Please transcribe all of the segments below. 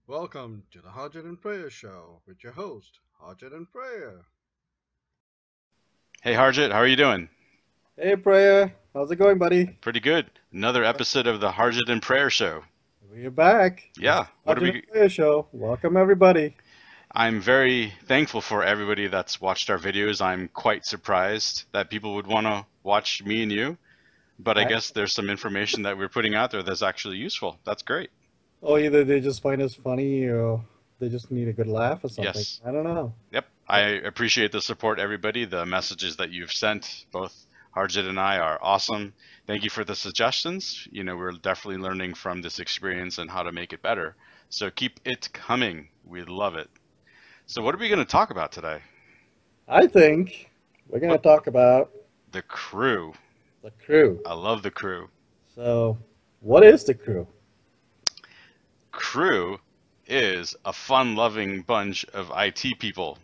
Welcome to the Harjit and Prayer Show with your host, Harjit and Prayer. Hey Harjit, how are you doing? Hey, Prayer. How's it going, buddy? Pretty good. Another episode of the Harjit and Prayer Show. We're back. This is Yeah, what are Arjun and we? Prayer Show. Welcome, everybody. I'm very thankful for everybody that's watched our videos. I'm quite surprised that people would want to watch me and you, but I I, guess there's some information that we're putting out there that's actually useful. That's great. or either they just find us funny or they just need a good laugh or something. Yes. I don't know. Yep. I appreciate the support, everybody. The messages that you've sent, both Harjit and I, are awesome. Thank you for the suggestions. We're definitely learning from this experience and how to make it better. So keep it coming. We love it. So what are we going to talk about today? I think we're going What to talk about the crew. the crew. I love the crew. So, what is the crew? Crew is a fun-loving bunch of IT people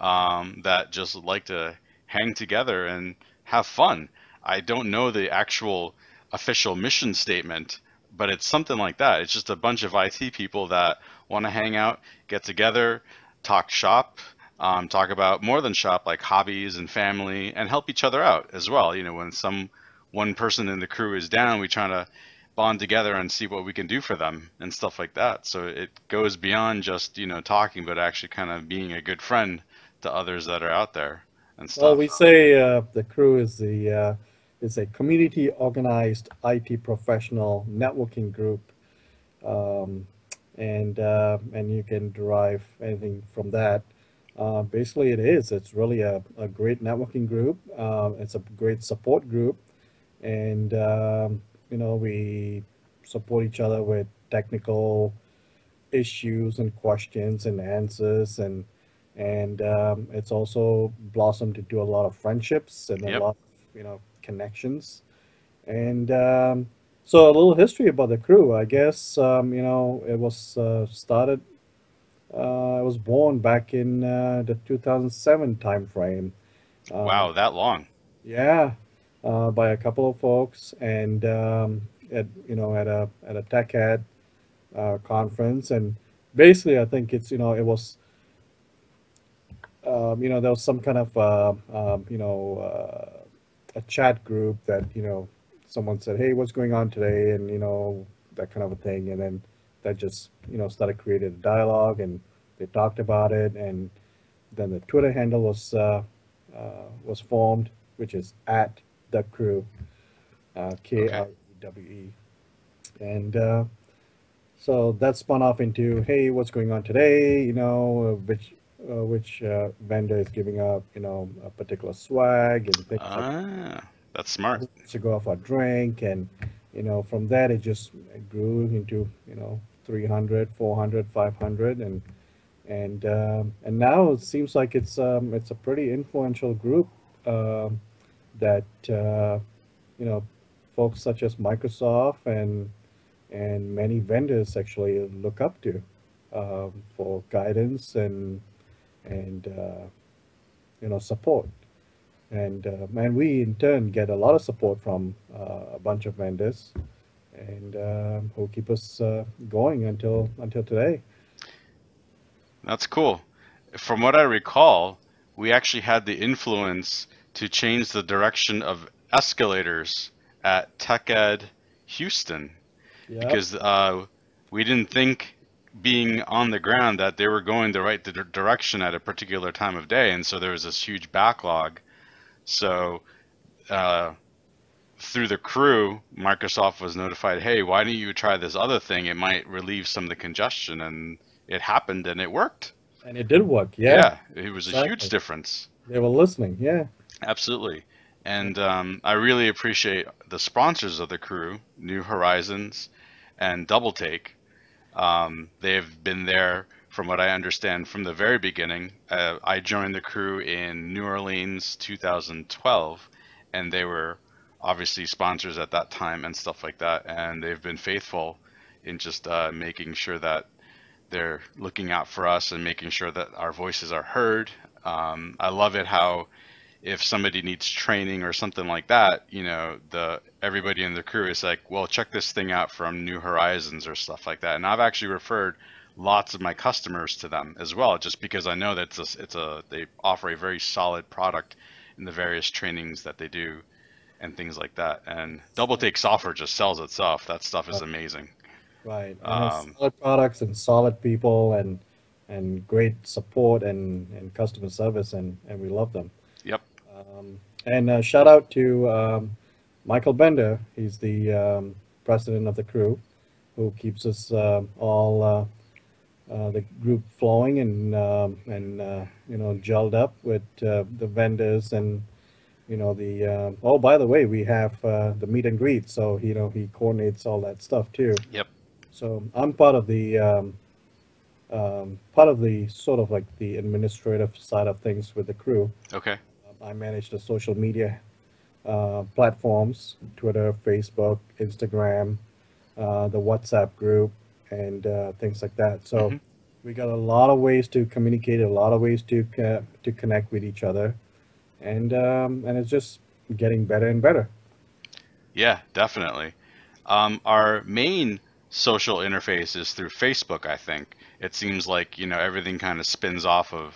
that just like to hang together and have fun. I don't know the actual official mission statement, but it's something like that. It's just a bunch of IT people that want to hang out, get together, talk shop, talk about more than shop, like hobbies and family, and help each other out as well. When one person in the crew is down, we try to bond together and see what we can do for them and stuff like that. So it goes beyond just, talking, but actually kind of being a good friend to others that are out there and Well, stuff. we say the crew is a community organized IT professional networking group, um, and you can derive anything from that. Basically, it is. It's really a great networking group. It's a great support group, and we support each other with technical issues and questions and answers, and it's also blossomed into a lot of friendships and a Yep. lot of connections. And so a little history about the crew. I guess it was started. It was born back in the 2007 time frame. Uh, Wow, that long. yeah, by a couple of folks, and at a tech ed conference, and basically, I think it was there was some kind of a chat group that someone said, "Hey, what's going on today?" and that kind of a thing, and then that just started creating a dialogue, and they talked about it, and then the Twitter handle was formed, which is at the crew, Okay. KREWE, and so that spun off into, hey, what's going on today? Which vendor is giving up a particular swag and things like Ah, that's smart. to go off a drink, and from that it just grew into 300, 400, 500, and now it seems like it's a pretty influential group, um, that you know folks such as Microsoft and many vendors actually look up to, for guidance and support. And we in turn get a lot of support from a bunch of vendors, and who keep us going until today. That's cool. From what I recall, we actually had the influence to change the direction of escalators at Tech Ed Houston Yep. because we didn't think being on the ground that they were going the right direction at a particular time of day, and so there was this huge backlog. So uh, through the crew, Microsoft was notified, hey, why don't you try this other thing? It might relieve some of the congestion, and it happened, and it worked. And it did work. Yeah, Yeah, it was a huge exactly. difference. They were listening. Yeah. Absolutely. And I really appreciate the sponsors of the crew, New Horizons and Double Take. They've been there, from what I understand, from the very beginning. I joined the crew in New Orleans 2012, and they were obviously sponsors at that time and stuff like that. And they've been faithful in just making sure that they're looking out for us and making sure that our voices are heard. I love it how if somebody needs training or something like that, the everybody in the crew is like, well, check this thing out from New Horizons or stuff like that. And I've actually referred lots of my customers to them as well, just because I know that they offer a very solid product in the various trainings that they do and things like that. And Double Take software just sells itself. That stuff is amazing. Right, and it's Um, solid products and solid people and great support and customer service, and we love them. yep. And shout out to Michael Bender. He's the president of the crew, who keeps us all the group flowing and gelled up with the vendors and the oh, by the way, we have the meet and greet, so he coordinates all that stuff too. Yep. So I'm part of the sort of like the administrative side of things with the crew. Okay. I manage the social media platforms: Twitter, Facebook, Instagram, the WhatsApp group, and things like that. So Hmm. we got a lot of ways to communicate, a lot of ways to connect with each other, and it's just getting better and better. Yeah, definitely. Our main social interface is through Facebook, I think. It seems like, everything kind of spins off of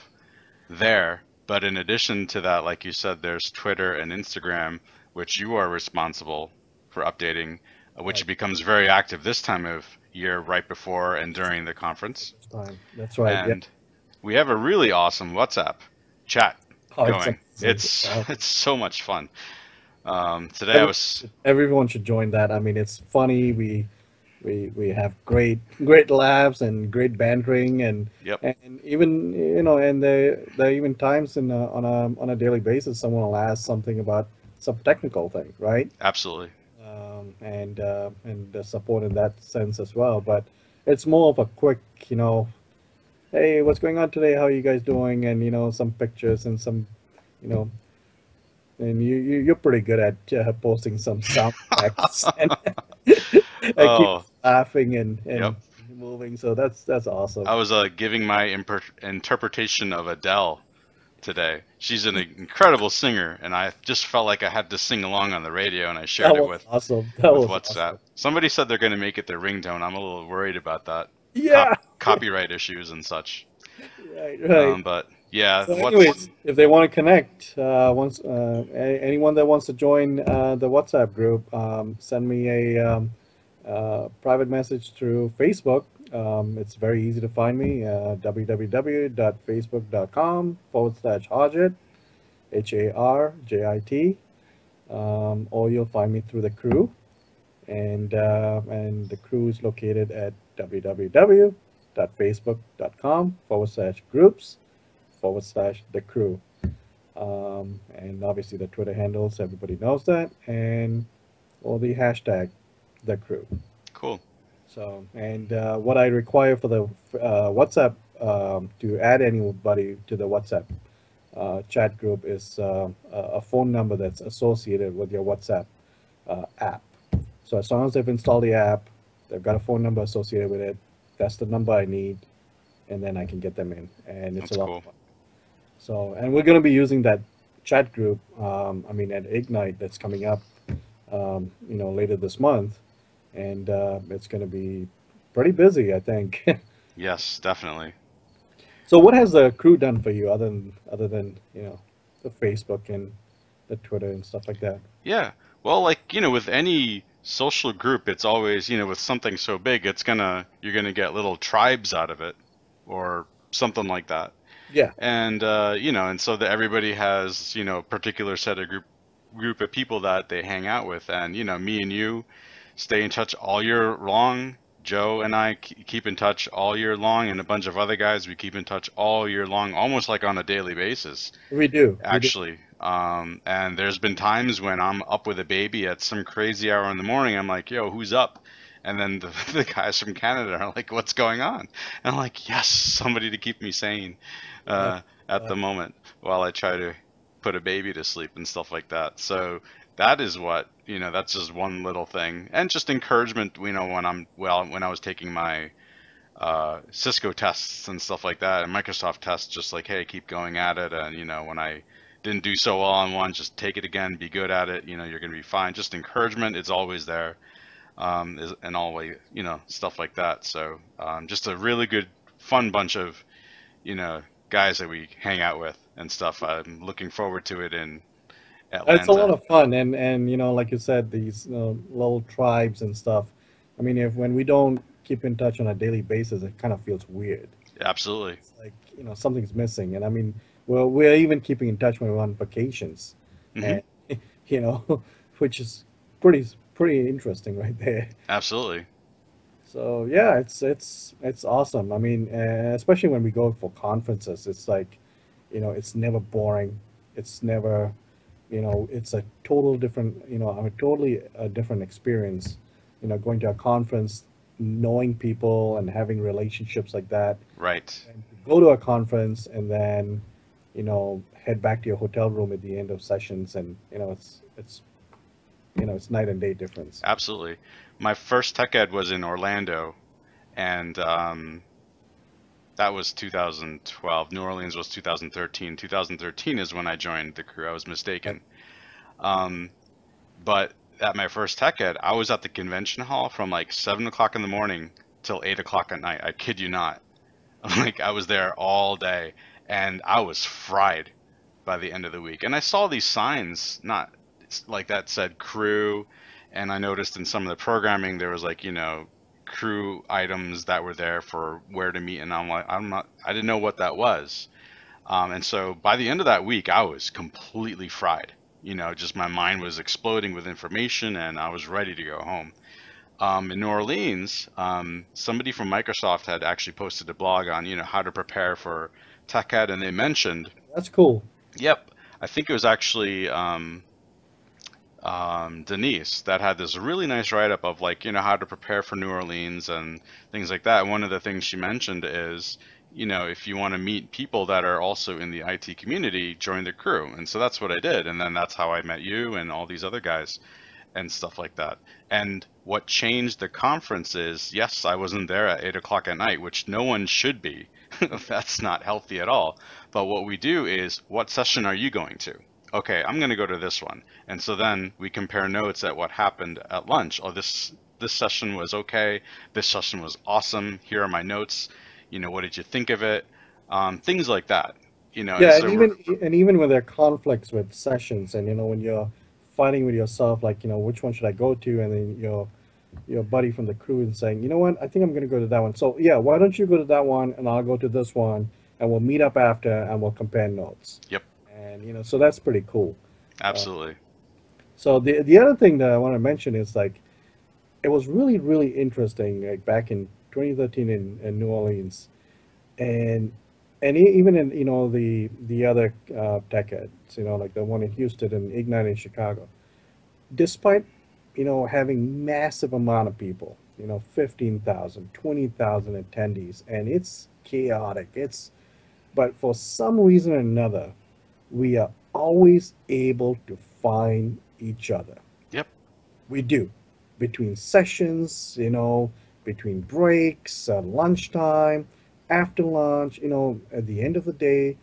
there. But in addition to that, like you said, there's Twitter and Instagram, which you are responsible for updating, which Right. becomes very active this time of year, right before and during the conference. This time. That's right. Yeah. And we have a really awesome WhatsApp chat Oh, it's going. amazing. It's It's awesome. it's so much fun. Today I was, Everyone should join that. I mean, it's funny. We have great laughs and great bantering yep, and even and there are even times on a daily basis someone will ask something about some technical thing, right? absolutely. And the support in that sense as well. But it's more of a quick, hey, what's going on today? How are you guys doing? And some pictures and some, you know, and you're pretty good at posting some sound effects and it keeps Oh, laughing and yep. moving. So that's awesome. I was giving my interpretation of Adele today. She's an incredible singer, and I just felt like I had to sing along on the radio, and I That shared it was with awesome. That was WhatsApp. awesome. Somebody said they're going to make it their ringtone. I'm a little worried about that. Yeah. Copyright issues and such. Right. But yeah, So, what's anyways, if they want to connect, anyone that wants to join the WhatsApp group, send me a private message through Facebook. It's very easy to find me, www.facebook.com/Harjit, Harjit, or you'll find me through the crew. And the crew is located at www.facebook.com/groups/the crew. And obviously the Twitter handles, everybody knows that, and or the hashtag the crew. cool? So, and what I require for the WhatsApp to add anybody to the WhatsApp chat group is a phone number that's associated with your WhatsApp app. So as long as they've installed the app, they've got a phone number associated with it. That's the number I need, and then I can get them in, and it's a That's lot of cool. fun. So, and we're going to be using that chat group. I mean, at Ignite that's coming up, later this month, and it's going to be pretty busy, I think. Yes, definitely. So, what has the crew done for you other than the Facebook and the Twitter and stuff like that? Yeah. Well, like, with any social group, it's always, with something so big, you're gonna get little tribes out of it or something like that. Yeah. And and so that everybody has, a particular set of group of people that they hang out with, and me and you stay in touch all year long. Joe and I keep in touch all year long, and a bunch of other guys we keep in touch all year long, almost like on a daily basis, We do. We do. actually. And there's been times when I'm up with a baby at some crazy hour in the morning. I'm like, yo, who's up? And then the guys from Canada are like, what's going on? And I'm like, yes, somebody to keep me sane Uh, at uh, the moment while I try to put a baby to sleep and stuff like that. So that is what, that's just one little thing. And just encouragement, when I was taking my Cisco tests and stuff like that, and Microsoft tests, just like, hey, keep going at it. And when I didn't do so well on one, just take it again, be good at it. You're going to be fine. Just encouragement is always there, and always, stuff like that. So just a really good, fun bunch of, you know, guys that we hang out with and stuff. I'm looking forward to it in It's a lot Atlanta. of fun, and like you said, these little tribes and stuff. I mean, if when we don't keep in touch on a daily basis, it kind of feels weird. Absolutely. It's like something's missing. And I mean, we're even keeping in touch when we're on vacations, Hmm. and you know, which is pretty interesting right there. Absolutely. So yeah, it's awesome. I mean, especially when we go for conferences, it's like, it's never boring. It's never, it's a total different, a totally a different experience. Going to a conference, knowing people and having relationships like that, Right. and to go to a conference and then, head back to your hotel room at the end of sessions, and it's night and day difference. Absolutely. My first tech ed was in Orlando, and that was 2012. New Orleans was 2013. 2013 is when I joined the crew. I was Right. mistaken. Um, but at my first tech ed, I was at the convention hall from like 7 o'clock in the morning till 8 o'clock at night. I kid you not. Like I was there all day, and I was fried by the end of the week. And I saw these signs, not like that said crew, and I noticed in some of the programming there was like, crew items that were there for where to meet, and I'm like, I didn't know what that was. And so by the end of that week, I was completely fried. Just my mind was exploding with information, and I was ready to go home. In New Orleans, somebody from Microsoft had actually posted a blog on, how to prepare for Tech Ed, and they mentioned, That's cool. yep, I think it was actually Denise that had this really nice write-up of like, how to prepare for New Orleans and things like that. One of the things she mentioned is, if you want to meet people that are also in the IT community, join the crew. And so that's what I did. And then that's how I met you and all these other guys and stuff like that. And what changed the conference is, yes, I wasn't there at 8 o'clock at night, which no one should be. That's not healthy at all. But what we do is, what session are you going to? Okay, I'm going to go to this one. And so then we compare notes at what happened at lunch. Oh, this session was okay. This session was awesome. Here are my notes. What did you think of it? Things like that. And Yeah, and so we're even when there are conflicts with sessions, and when you're fighting with yourself, like which one should I go to, and then your buddy from the crew is saying, what, I think I'm going to go to that one. So yeah, why don't you go to that one, and I'll go to this one, and we'll meet up after, and we'll compare notes. yep, And so that's pretty cool. Uh, absolutely. so the other thing that I want to mention is like it was really interesting, like back in 2013 in New Orleans, and even in the other tech eds, like the one in Houston and Ignite in Chicago, despite having massive amount of people, 15,000, 20,000 attendees, and it's chaotic. But for some reason or another, we are always able to find each other. Yep. We do. Between sessions, between breaks, lunchtime, after lunch, at the end of the day,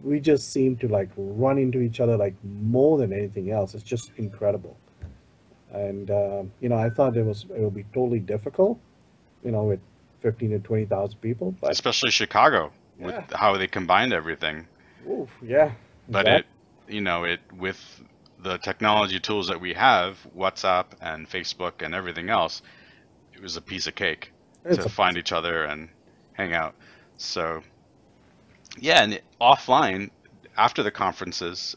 we just seem to like run into each other like more than anything else. It's just incredible. And I thought it would be totally difficult, with 15 to 20,000 people, but Especially Chicago with yeah, how they combined everything. oof, yeah, But exactly. it with the technology tools that we have, WhatsApp and Facebook and everything else, it was a piece of cake It's to a piece find of each other and hang out. So yeah, and offline after the conferences,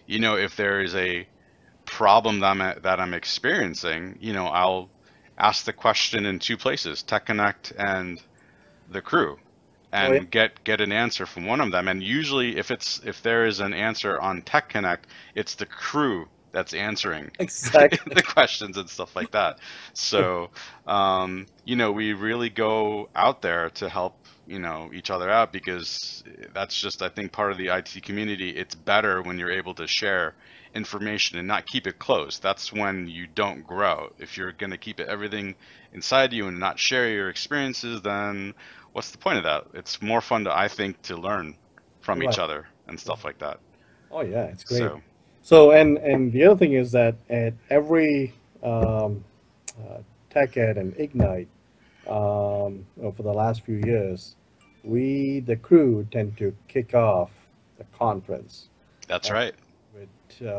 if there is a problem that I'm experiencing, I'll ask the question in two places, Tech Connect and the crew, oh yeah, and get an answer from one of them. And usually if there is an answer on Tech Connect, it's the crew that's answering exactly. the questions and stuff like that. So we really go out there to help each other out, because that's just, I think, part of the IT community. It's better when you're able to share information and not keep it closed. That's when you don't grow. If you're going to keep everything inside you and not share your experiences, then what's the point of that? It's more fun to, I think, to learn from each Right, other and right. stuff like that. Oh yeah, it's great. So So and the other thing is that at every um, uh, Tech Ed and Ignite, for the last few years, we the crew tend to kick off the conference that's uh, right. with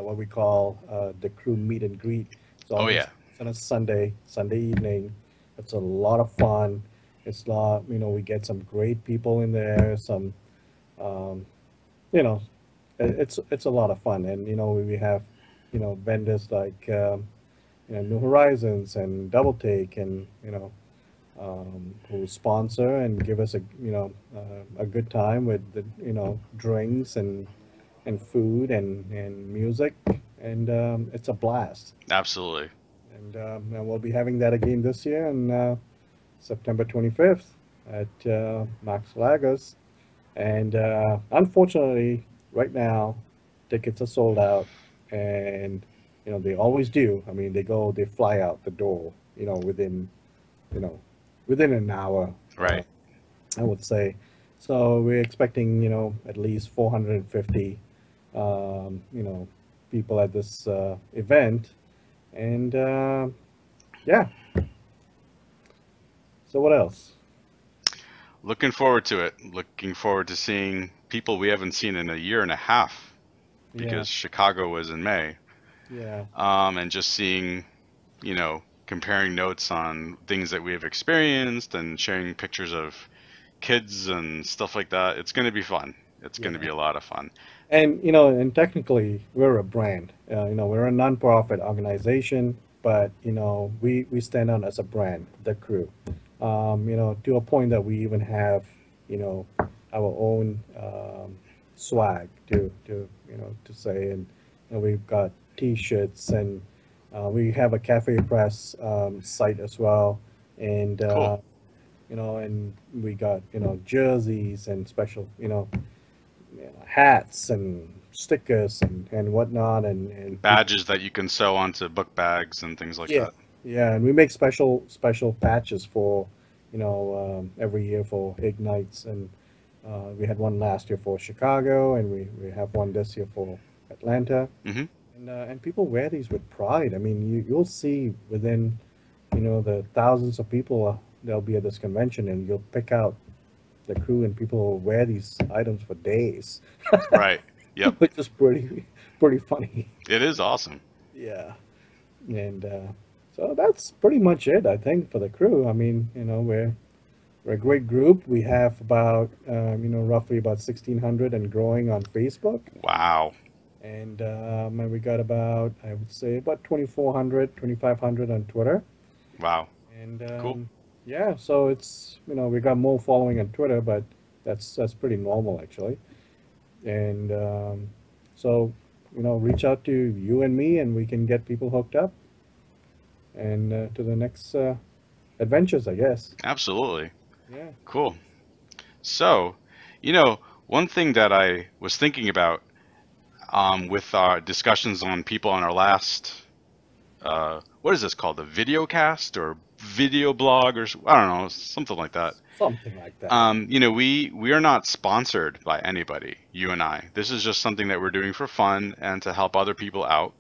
what we call the crew meet and greet. It's Oh always yeah, on a Sunday evening. It's a lot of fun. It's a lot, we get some great people in there. Some, um, you know, it's a lot of fun, and we have, vendors like New Horizons and Double Take, and who sponsor and give us a good time with the drinks and food and music, and it's a blast. absolutely. And we'll be having that again this year on September 25th at Max Lagos. And unfortunately, right now, tickets are sold out, and they always do. I mean, they fly out the door, you know, within an hour, Right. I would say. So we're expecting, at least 450, you know, people at this event. And yeah, so what else? Looking forward to it. Looking forward to seeing people we haven't seen in a year and a half Yeah, because Chicago was in May. yeah, And just seeing, comparing notes on things that we have experienced and sharing pictures of kids and stuff like that. It's going to be fun. It's going to be yeah. a lot of fun. And technically, we're a brand. We're a nonprofit organization, but we stand out as a brand, the crew. To a point that we even have, our own swag to say, and we've got T-shirts, and we have a Cafe Press site as well, and Cool. and we got jerseys and special hats and stickers and whatnot, and people. Badges that you can sew onto book bags and things like Yeah, that. yeah, and we make special patches for every year for Ignites, and we had one last year for Chicago, and we have one this year for Atlanta, Hmm. and people wear these with pride. I mean, you'll see within the thousands of people that'll be at this convention, and you'll pick out the crew, and people will wear these items for days, Right. Yep. which is pretty funny. It is awesome. Yeah, and so that's pretty much it, I think, for the crew. I mean, we're a great group. We have about roughly about 1,600 and growing on Facebook, Wow. and we got about, I would say, about 2,400, 2,500 on Twitter, Wow. and Cool. yeah, so it's we got more following on Twitter, but that's pretty normal actually. And so reach out to you and me, and we can get people hooked up and to the next adventures, I guess. Absolutely. Yeah. Cool. So, you know, one thing that I was thinking about with our discussions on people on our last, what is this called? The video cast or video blog or I don't know, something like that. Something like that. We are not sponsored by anybody, you and I. This is just something that we're doing for fun and to help other people out.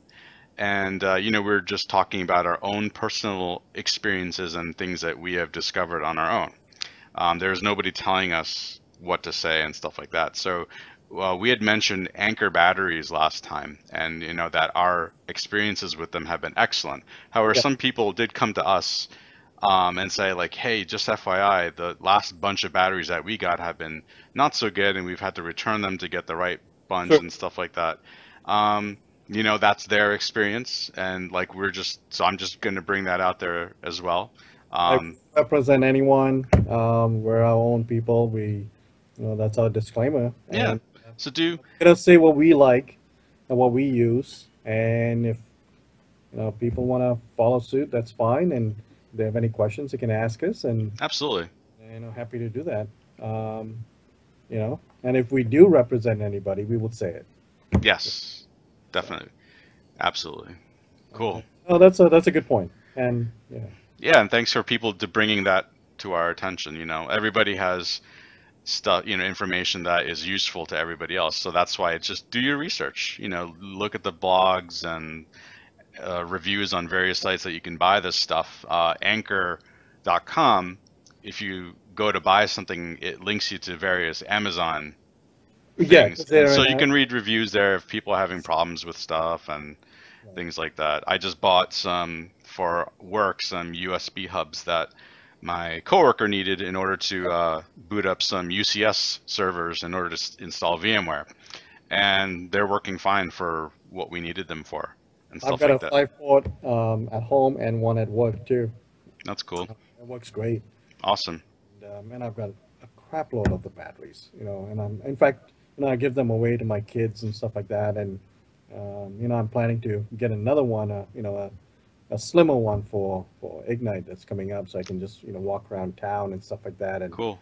And we're just talking about our own personal experiences and things that we have discovered on our own. There's nobody telling us what to say and stuff like that. So we had mentioned Anchor batteries last time, and that our experiences with them have been excellent. However, Yeah. some people did come to us and say like, "Hey, just FYI, the last bunch of batteries that we got have been not so good, and we've had to return them to get the right bunch Sure. and stuff like that." Um, that's their experience, and like so I'm just going to bring that out there as well. I Um, represent anyone. We're our own people. That's our disclaimer. yeah. And So do we're gonna say what we like and what we use. And if people want to follow suit, that's fine. And if they have any questions, they can ask us, and absolutely. happy to do that. Um, and if we do represent anybody, we will say it. Yes, So, definitely. Absolutely. uh, Cool. oh, that's a good point. And yeah, Yeah, and thanks for people to bringing that to our attention. Everybody has stuff, information that is useful to everybody else. So that's why it's just do your research. Look at the blogs and reviews on various sites that you can buy this stuff. Anchor.com, if you go to buy something, it links you to various Amazon Yeah, things. because And they're so in you a, can read reviews there if people are having problems with stuff and right. things like that. I just bought some for work, some USB hubs that my coworker needed in order to boot up some UCS servers in order to install VMware. And they're working fine for what we needed them for and I've stuff got a like that. 5 port at home and one at work too. That's cool. It works great. Awesome. And I've got a crap load of the batteries, and in fact, I give them away to my kids and stuff like that. And, I'm planning to get another one, a slimmer one for Ignite that's coming up so I can just, walk around town and stuff like that and, Cool.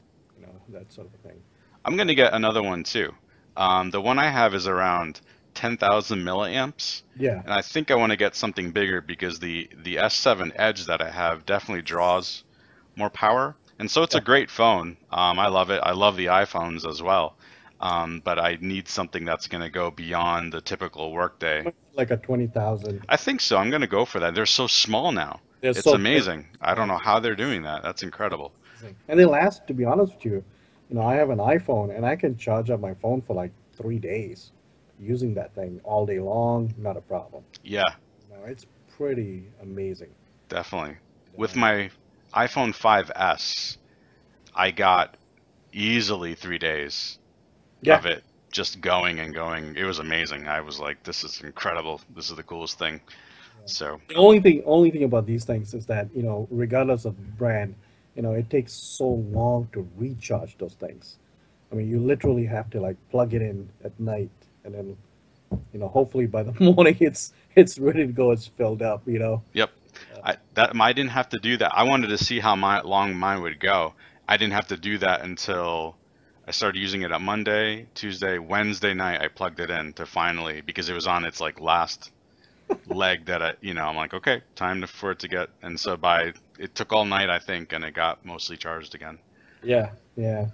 that sort of a thing. I'm going to get another one too. The one I have is around 10,000 milliamps, Yeah. and I think I want to get something bigger because the S7 Edge that I have definitely draws more power. And so it's Yeah. a great phone. I love it. I love the iPhones as well. But I need something that's going to go beyond the typical workday. Like a 20,000. I think so. I'm going to go for that. They're so small now. They're It's so big. amazing. I don't Yeah. know how they're doing that. That's incredible. And they last, to be honest with you, I have an iPhone and I can charge up my phone for like 3 days using that thing all day long, not a problem. Yeah, It's pretty amazing. definitely. With Um, my iPhone 5S, I got easily 3 days yeah. of it just going and going. It was amazing. I was like, this is incredible. This is the coolest thing. So, The only thing about these things is that, regardless of brand, it takes so long to recharge those things. I mean, you literally have to like plug it in at night and then, hopefully by the morning it's ready to go, it's filled up. yep. I didn't have to do that. I wanted to see how long mine would go. I didn't have to do that until I started using it on Monday, Tuesday, Wednesday night. I plugged it in to finally because it was on its like last leg that I'm like, okay, time for it to get. And so it took all night, I think, and it got mostly charged again. Yeah, yeah.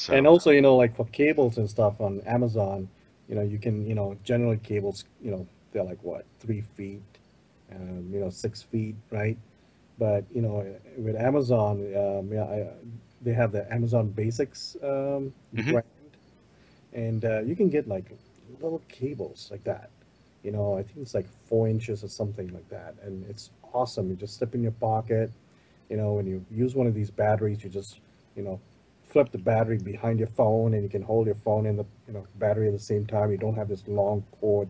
And So also, like for cables and stuff on Amazon, you can, generally cables, they're like what, 3 feet, 6 feet, right? But, with Amazon, yeah, they have the Amazon Basics hmm brand, and you can get like little cables like that. I think it's like 4 inches or something like that, and it's awesome. You just slip in your pocket. When you use one of these batteries, you just, you know, flip the battery behind your phone, and you can hold your phone and the, battery at the same time. You don't have this long cord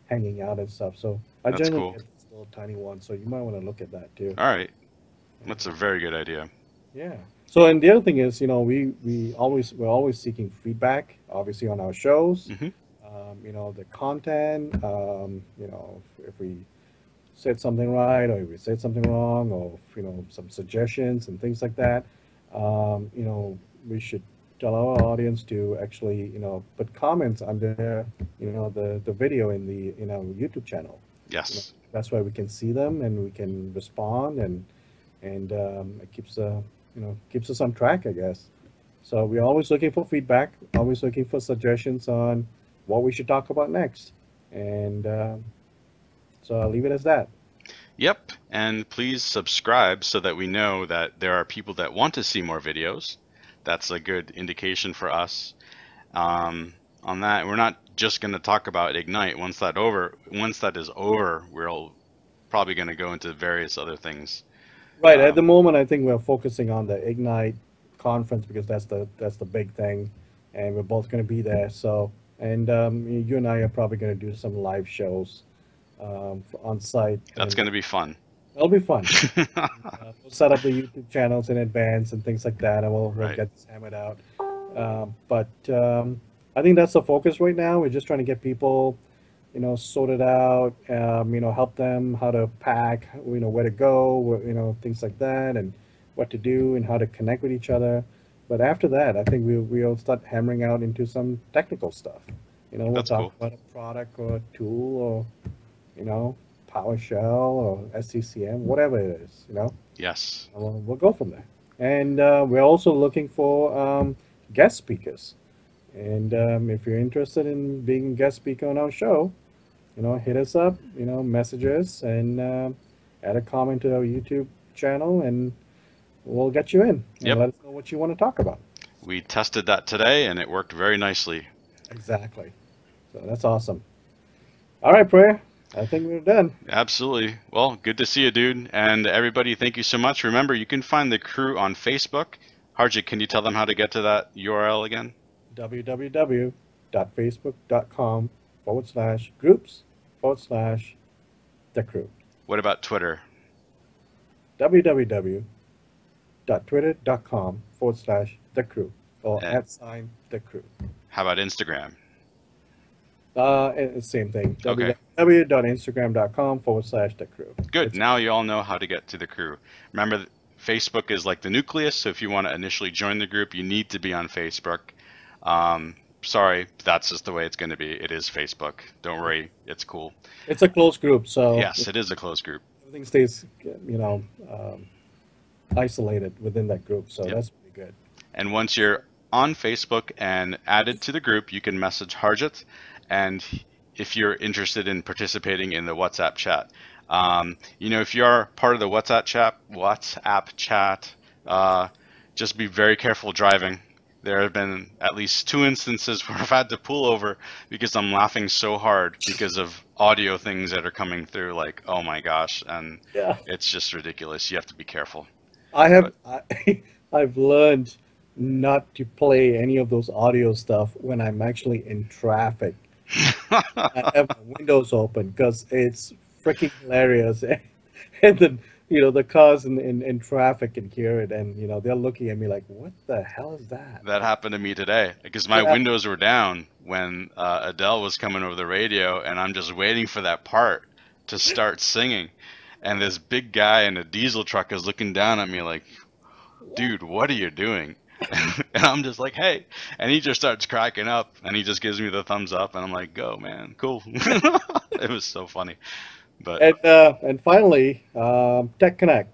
hanging out and stuff. So I that's generally cool. get this little tiny one. So you might want to look at that too. All right, Yeah. that's a very good idea. Yeah. So and the other thing is, we're always seeking feedback, obviously on our shows. hmm The content. If we said something right or if we said something wrong or some suggestions and things like that. We should tell our audience to actually put comments under the video in our YouTube channel. Yes, That's why we can see them and we can respond, and it keeps us on track, I guess. So we're always looking for feedback, always looking for suggestions on what we should talk about next, and so I'll leave it as that. yep. And please subscribe so that we know that there are people that want to see more videos. That's a good indication for us. On that, we're not just going to talk about Ignite. Once that is over, we're probably going to go into various other things. Right. At the Um, moment, I think we're focusing on the Ignite conference because that's the big thing, and we're both going to be there. So, and you and I are probably going to do some live shows on site, that's and going to be fun. it'll be fun. We'll set up the YouTube channels in advance and things like that, and we'll Right. get this hammered out. But I think that's the focus right now. We're just trying to get people, sorted out. Help them how to pack, where to go, things like that, and what to do and how to connect with each other. But after that, I think we'll start hammering out into some technical stuff. We'll That's talk cool. about a product or a tool or you know PowerShell or SCCM, whatever it is. Yes. We'll go from there. And we're also looking for guest speakers. And if you're interested in being a guest speaker on our show, hit us up, message us, and add a comment to our YouTube channel, and we'll get you in and Yep. let us know what you want to talk about. We tested that today and it worked very nicely. Exactly. So that's awesome. All right, Prayer. I think we're done. Absolutely. Well, good to see you, dude. And everybody, thank you so much. Remember, you can find the crew on Facebook. Harjit, can you tell them how to get to that URL again? www.facebook.com/groups/the crew. What about Twitter? www.twitter.com/the crew or And @the crew. how about Instagram? Same thing. Okay, www.instagram.com/the crew. good. It's Now you all know how to get to the crew. Remember, Facebook is like the nucleus, so if you want to initially join the group, you need to be on Facebook. Sorry, that's just the way it's going to be. It is Facebook. Don't worry, it's cool. it's a closed group, so Yes, it is a closed group. everything stays, you know, um, isolated within that group. So Yep. that's pretty good. And once you're on Facebook and added to the group, you can message Harjit. And if you're interested in participating in the WhatsApp chat, if you are part of the WhatsApp chat, just be very careful driving. There have been at least 2 instances where I've had to pull over because I'm laughing so hard because of audio things that are coming through. Like, oh my gosh, and Yeah. it's just ridiculous. You have to be careful. I have But I've learned not to play any of those audio stuff when I'm actually in traffic. I have my windows open because it's freaking hilarious. And then, the cars in traffic can hear it, and, they're looking at me like, what the hell is that? that happened to me today because my Yeah. windows were down when Adele was coming over the radio, and I'm just waiting for that part to start singing. And this big guy in a diesel truck is looking down at me like, dude, what are you doing? And I'm just like, hey. And he just starts cracking up and he just gives me the thumbs up. And I'm like, go, man. Cool. It was so funny. But And finally, Tech Connect.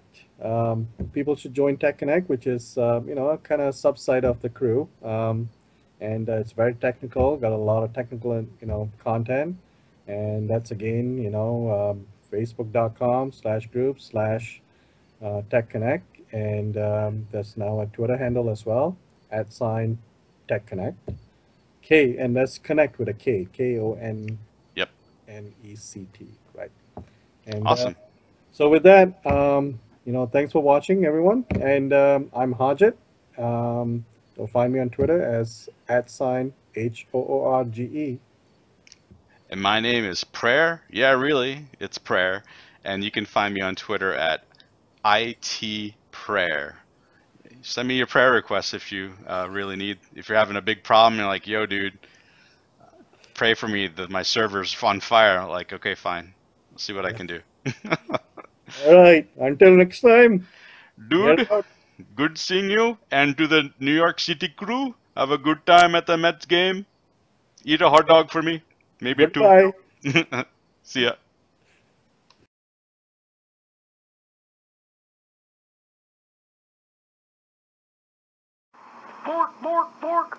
People should join Tech Connect, which is a kind of subsite of the crew, and it's very technical. Got a lot of technical content, and that's again Facebook.com/group/Tech Connect, and there's now a Twitter handle as well @Tech Connect. And that's connect with a yep. KONNECT, right? And Awesome. so with that, thanks for watching, everyone. And I'm Harjit. You'll find me on Twitter as @HOORGE. And my name is Prayer. Yeah, really. It's Prayer. And you can find me on Twitter at IT Prayer. Send me your prayer requests if you really need. If you're having a big problem, you're like, yo, dude, pray for me that my server's on fire. Like, okay, fine. I'll see what I can do. All right. Until next time. Head Dude, out. good seeing you. And to the New York City crew, have a good time at the Mets game. Eat a hot dog for me. Maybe two. Goodbye. See ya. Fork, fork, fork.